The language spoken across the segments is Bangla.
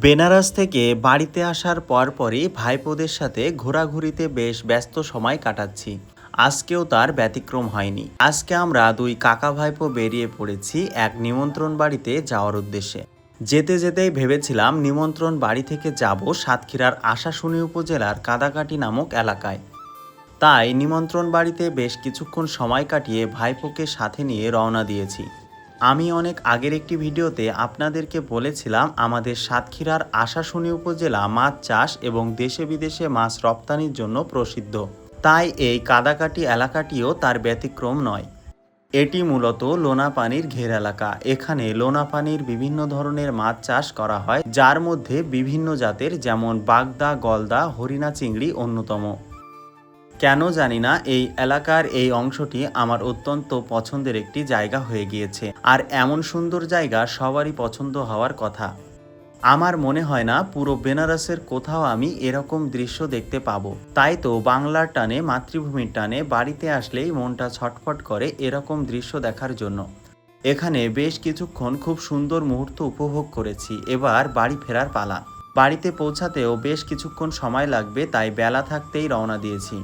বেনারস থেকে বাড়িতে আসার পরপরই ভাইপোদের সাথে ঘোরাঘুরিতে বেশ ব্যস্ত সময় কাটাচ্ছি। আজকেও তার ব্যতিক্রম হয়নি। আজকে আমরা দুই কাকা ভাইপো বেরিয়ে পড়েছি এক নিমন্ত্রণ বাড়িতে যাওয়ার উদ্দেশ্যে। যেতে যেতেই ভেবেছিলাম নিমন্ত্রণ বাড়ি থেকে যাব সাতক্ষীরার আশাশুনি উপজেলার কাদাকাটি নামক এলাকায়। তাই নিমন্ত্রণ বাড়িতে বেশ কিছুক্ষণ সময় কাটিয়ে ভাইপোকে সাথে নিয়ে রওনা দিয়েছি। আমি অনেক আগের একটি ভিডিওতে আপনাদেরকে বলেছিলাম আমাদের সাতক্ষীরার আশাশুনি উপজেলা মাছ চাষ এবং দেশে বিদেশে মাছ রপ্তানির জন্য প্রসিদ্ধ। তাই এই কাদাকাটি এলাকাটিও তার ব্যতিক্রম নয়। এটি মূলত লোনা পানির ঘের এলাকা। এখানে লোনা পানির বিভিন্ন ধরনের মাছ চাষ করা হয়, যার মধ্যে বিভিন্ন জাতের যেমন বাগদা, গলদা, হরিণা চিংড়ি অন্যতম। কেন জানি না এই এলাকার এই অংশটি আমার অত্যন্ত পছন্দের একটি জায়গা হয়ে গিয়েছে। আর এমন সুন্দর জায়গা সবারই পছন্দ হওয়ার কথা। আমার মনে হয় না পুরো বেনারসের কোথাও আমি এরকম দৃশ্য দেখতে পাবো। তাই তো বাংলার টানে, মাতৃভূমির টানে বাড়িতে আসলেই মনটা ছটফট করে এরকম দৃশ্য দেখার জন্য। এখানে বেশ কিছুক্ষণ খুব সুন্দর মুহূর্ত উপভোগ করেছি। এবার বাড়ি ফেরার পালা। বাড়িতে পৌঁছাতেও বেশ কিছুক্ষণ সময় লাগবে, তাই বেলা থাকতেই রওনা দিয়েছি।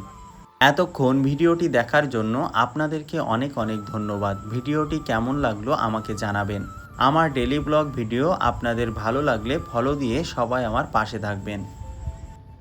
এতক্ষণ ভিডিওটি দেখার জন্য আপনাদেরকে অনেক অনেক ধন্যবাদ। ভিডিওটি কেমন লাগলো আমাকে জানাবেন। আমার ডেইলি ব্লগ ভিডিও আপনাদের ভালো লাগলে ফলো দিয়ে সবাই আমার পাশে থাকবেন।